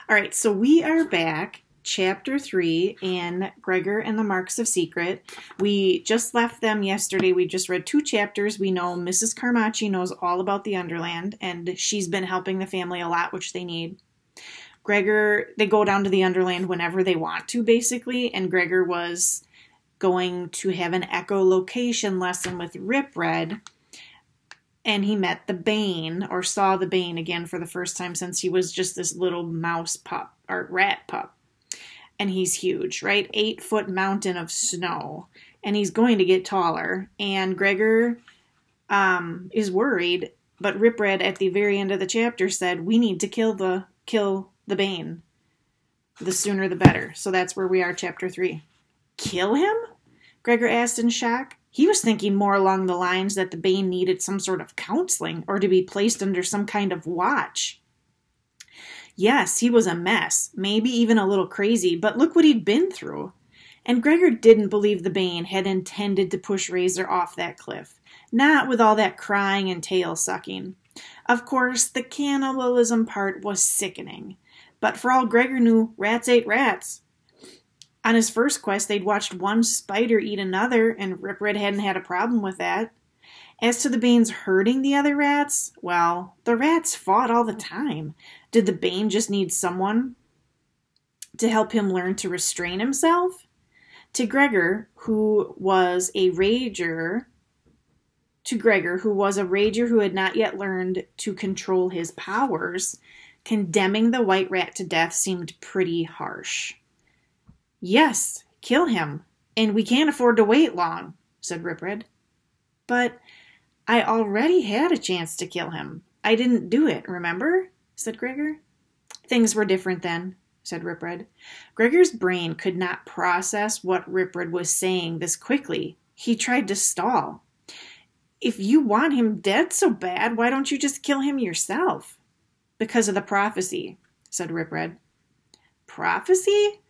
All right, so we are back, chapter 3 in Gregor and the Marks of Secret. We just left them yesterday. We just read 2 chapters. We know Mrs. Carmacci knows all about the Underland, and she's been helping the family a lot, which they need. Gregor, they go down to the Underland whenever they want to, basically, and Gregor was going to have an echolocation lesson with Rip Red, and he met the Bane, or saw the Bane again for the first time since he was just this little mouse pup, or rat pup. And he's huge, right? 8-foot mountain of snow. And he's going to get taller. And Gregor is worried, but Rip Red at the very end of the chapter said, we need to kill the Bane. The sooner the better. So that's where we are, chapter 3. Kill him? Gregor asked in shock. He was thinking more along the lines that the Bane needed some sort of counseling or to be placed under some kind of watch. Yes, he was a mess, maybe even a little crazy, but look what he'd been through. And Gregor didn't believe the Bane had intended to push Razor off that cliff, not with all that crying and tail sucking. Of course, the cannibalism part was sickening, but for all Gregor knew, rats ate rats. On his first quest, they'd watched one spider eat another, and Rip Red hadn't had a problem with that. As to the Banes hurting the other rats, well, the rats fought all the time. Did the Bane just need someone to help him learn to restrain himself? To Gregor, who was a rager who had not yet learned to control his powers, condemning the white rat to death seemed pretty harsh. Yes, kill him, and we can't afford to wait long, said Rip Red. But I already had a chance to kill him. I didn't do it, remember? Said Gregor. Things were different then, said Rip Red. Gregor's brain could not process what Rip Red was saying this quickly. He tried to stall. If you want him dead so bad, why don't you just kill him yourself? Because of the prophecy, said Rip Red. Prophecy?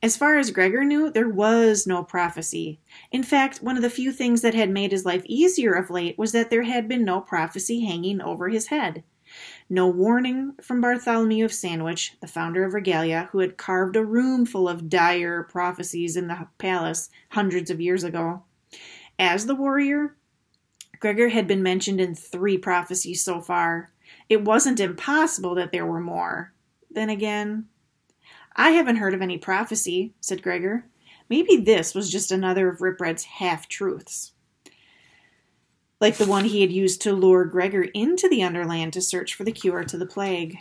As far as Gregor knew, there was no prophecy. In fact, one of the few things that had made his life easier of late was that there had been no prophecy hanging over his head. No warning from Bartholomew of Sandwich, the founder of Regalia, who had carved a room full of dire prophecies in the palace hundreds of years ago. As the warrior, Gregor had been mentioned in 3 prophecies so far. It wasn't impossible that there were more. Then again, I haven't heard of any prophecy, said Gregor. Maybe this was just another of Rip Red's half-truths, like the one he had used to lure Gregor into the Underland to search for the cure to the plague.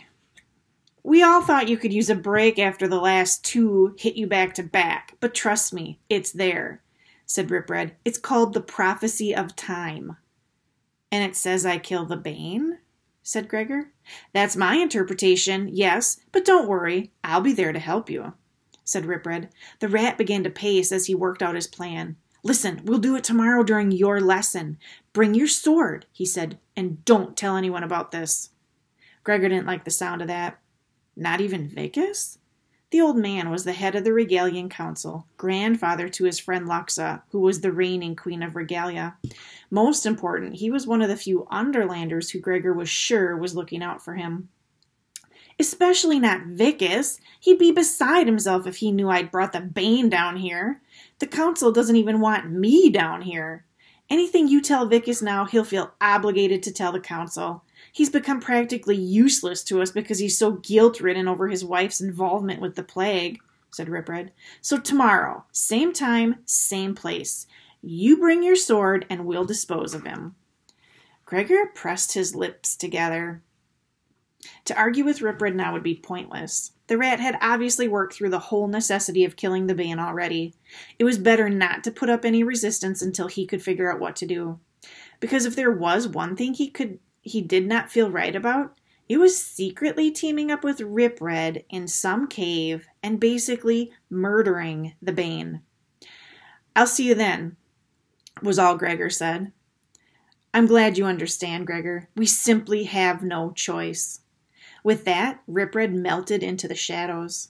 We all thought you could use a break after the last 2 hit you back to back, but trust me, it's there, said Rip Red. It's called the Prophecy of Time. And it says I kill the Bane? Said Gregor. That's my interpretation, yes, but don't worry, I'll be there to help you, said Rip Red. The rat began to pace as he worked out his plan. Listen, we'll do it tomorrow during your lesson. Bring your sword, he said, and don't tell anyone about this. Gregor didn't like the sound of that. Not even Vicus? The old man was the head of the Regalian Council, grandfather to his friend Luxa, who was the reigning queen of Regalia. Most important, he was one of the few Underlanders who Gregor was sure was looking out for him. Especially not Vicus. He'd be beside himself if he knew I'd brought the Bane down here. The council doesn't even want me down here. Anything you tell Vicus now, he'll feel obligated to tell the council. He's become practically useless to us because he's so guilt-ridden over his wife's involvement with the plague, said Rip Red. So tomorrow, same time, same place. You bring your sword and we'll dispose of him. Gregor pressed his lips together. To argue with Rip Red now would be pointless. The rat had obviously worked through the whole necessity of killing the Bane already. It was better not to put up any resistance until he could figure out what to do. Because if there was one thing he did not feel right about, it was secretly teaming up with Rip Red in some cave and basically murdering the Bane. I'll see you then, was all Gregor said. I'm glad you understand, Gregor. We simply have no choice. With that, Rip Red melted into the shadows.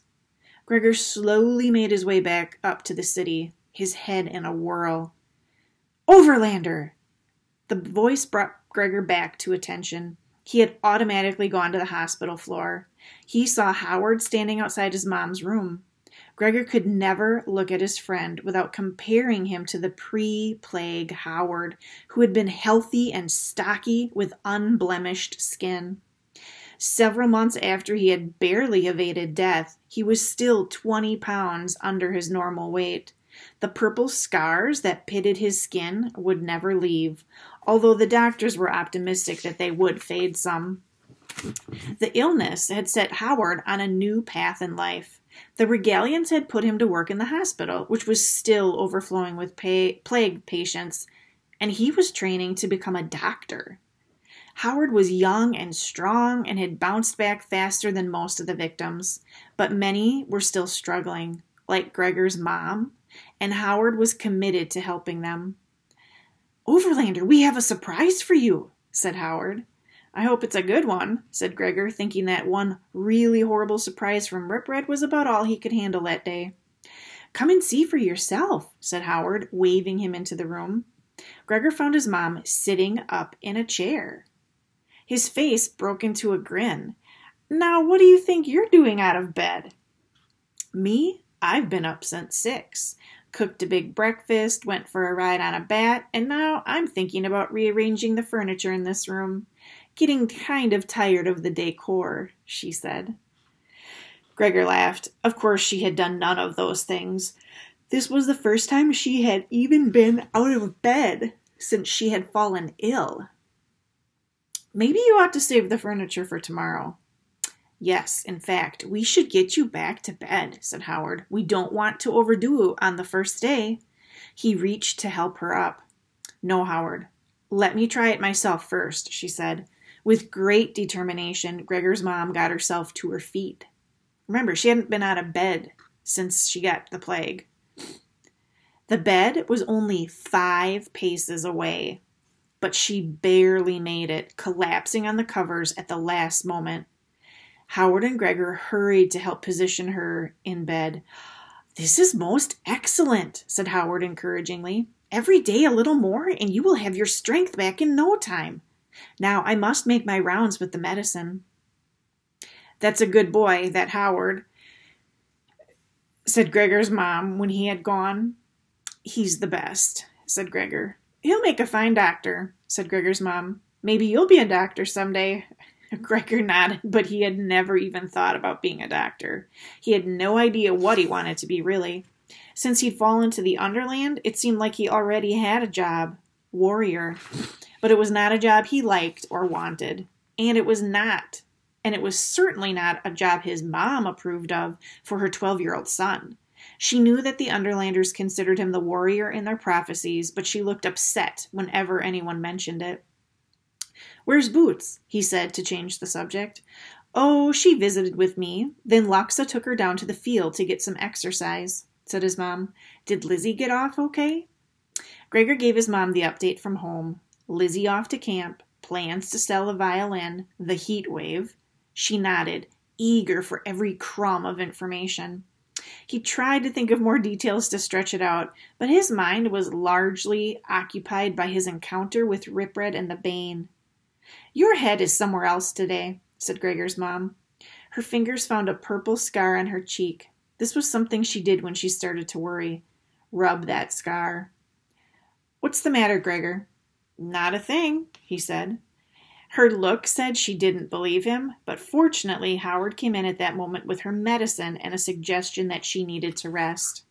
Gregor slowly made his way back up to the city, his head in a whirl. Overlander! The voice brought Gregor back to attention. He had automatically gone to the hospital floor. He saw Howard standing outside his mom's room. Gregor could never look at his friend without comparing him to the pre-plague Howard, who had been healthy and stocky with unblemished skin. Several months after he had barely evaded death, he was still 20 pounds under his normal weight. The purple scars that pitted his skin would never leave, although the doctors were optimistic that they would fade some. The illness had set Howard on a new path in life. The Regalians had put him to work in the hospital, which was still overflowing with plague patients, and he was training to become a doctor. Howard was young and strong and had bounced back faster than most of the victims, but many were still struggling, like Gregor's mom, and Howard was committed to helping them. "Overlander, we have a surprise for you," said Howard. "I hope it's a good one," said Gregor, thinking that one really horrible surprise from Rip Red was about all he could handle that day. "Come and see for yourself," said Howard, waving him into the room. Gregor found his mom sitting up in a chair. His face broke into a grin. "Now, what do you think you're doing out of bed?" "Me? I've been up since 6. Cooked a big breakfast, went for a ride on a bat, and now I'm thinking about rearranging the furniture in this room. Getting kind of tired of the decor," she said. Gregor laughed. Of course she had done none of those things. This was the first time she had even been out of bed since she had fallen ill. "Maybe you ought to save the furniture for tomorrow." "Yes, in fact, we should get you back to bed," said Howard. "We don't want to overdo on the first day." He reached to help her up. "No, Howard. Let me try it myself first," she said. With great determination, Gregor's mom got herself to her feet. Remember, she hadn't been out of bed since she got the plague. The bed was only 5 paces away, but she barely made it, collapsing on the covers at the last moment. Howard and Gregor hurried to help position her in bed. "This is most excellent," said Howard encouragingly. "Every day a little more, and you will have your strength back in no time. Now I must make my rounds with the medicine." "That's a good boy, that Howard," said Gregor's mom when he had gone. "He's the best," said Gregor. "He'll make a fine doctor," said Gregor's mom. "Maybe you'll be a doctor someday." Gregor nodded, but he had never even thought about being a doctor. He had no idea what he wanted to be, really. Since he'd fallen to the Underland, it seemed like he already had a job. Warrior. But it was not a job he liked or wanted. And it was certainly not a job his mom approved of for her 12-year-old son. She knew that the Underlanders considered him the warrior in their prophecies, but she looked upset whenever anyone mentioned it. "Where's Boots?" he said to change the subject. "Oh, she visited with me. Then Loxa took her down to the field to get some exercise," said his mom. "Did Lizzie get off okay?" Gregor gave his mom the update from home. Lizzie off to camp, plans to sell a violin, the heat wave. She nodded, eager for every crumb of information. He tried to think of more details to stretch it out, but his mind was largely occupied by his encounter with Rip Red and the Bane. "Your head is somewhere else today," said Gregor's mom. Her fingers found a purple scar on her cheek. This was something she did when she started to worry. Rub that scar. "What's the matter, Gregor?" "Not a thing," he said. Her look said she didn't believe him, but fortunately Howard came in at that moment with her medicine and a suggestion that she needed to rest.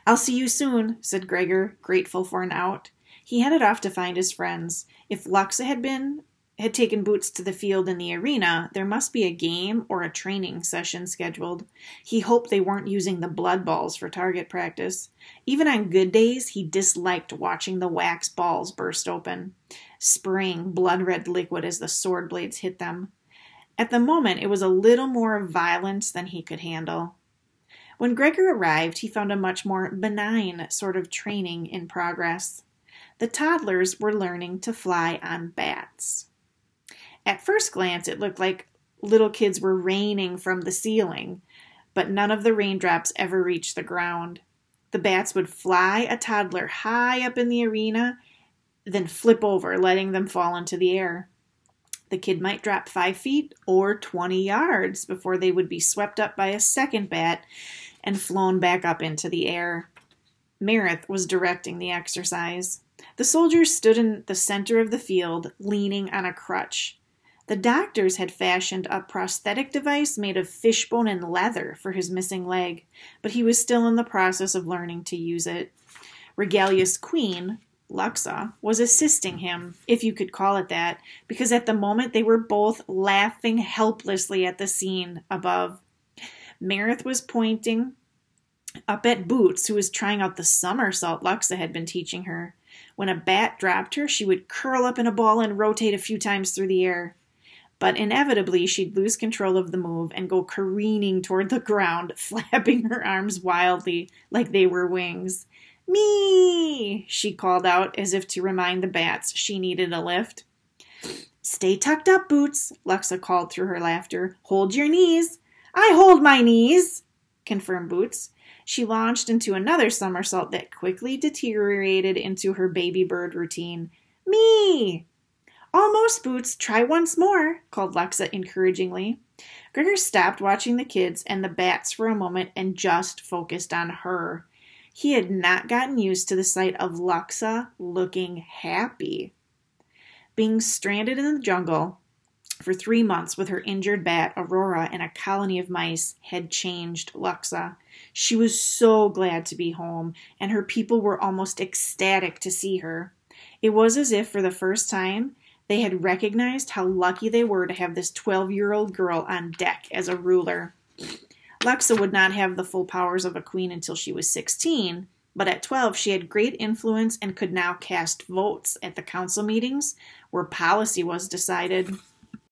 "I'll see you soon," said Gregor, grateful for an out. He headed off to find his friends. If Loxa had taken Boots to the field in the arena, there must be a game or a training session scheduled. He hoped they weren't using the blood balls for target practice. Even on good days, he disliked watching the wax balls burst open, spraying blood-red liquid as the sword blades hit them. At the moment, it was a little more violent than he could handle. When Gregor arrived, he found a much more benign sort of training in progress. The toddlers were learning to fly on bats. At first glance, it looked like little kids were raining from the ceiling, but none of the raindrops ever reached the ground. The bats would fly a toddler high up in the arena, then flip over, letting them fall into the air. The kid might drop 5 feet or 20 yards before they would be swept up by a second bat and flown back up into the air. Meredith was directing the exercise. The soldiers stood in the center of the field, leaning on a crutch. The doctors had fashioned a prosthetic device made of fishbone and leather for his missing leg, but he was still in the process of learning to use it. Regalia's queen, Luxa, was assisting him, if you could call it that, because at the moment they were both laughing helplessly at the scene above. Meredith was pointing up at Boots, who was trying out the somersault Luxa had been teaching her. When a bat dropped her, she would curl up in a ball and rotate a few times through the air. But inevitably, she'd lose control of the move and go careening toward the ground, flapping her arms wildly like they were wings. "Me!" she called out, as if to remind the bats she needed a lift. "Stay tucked up, Boots," Luxa called through her laughter. "Hold your knees." "I hold my knees," confirmed Boots. She launched into another somersault that quickly deteriorated into her baby bird routine. "Me!" "Almost, Boots. Try once more," called Luxa encouragingly. Gregor stopped watching the kids and the bats for a moment and just focused on her. He had not gotten used to the sight of Luxa looking happy. Being stranded in the jungle for 3 months with her injured bat, Aurora, and a colony of mice had changed Luxa. She was so glad to be home, and her people were almost ecstatic to see her. It was as if, for the first time, they had recognized how lucky they were to have this 12-year-old girl on deck as a ruler. Luxa would not have the full powers of a queen until she was 16, but at 12 she had great influence and could now cast votes at the council meetings where policy was decided.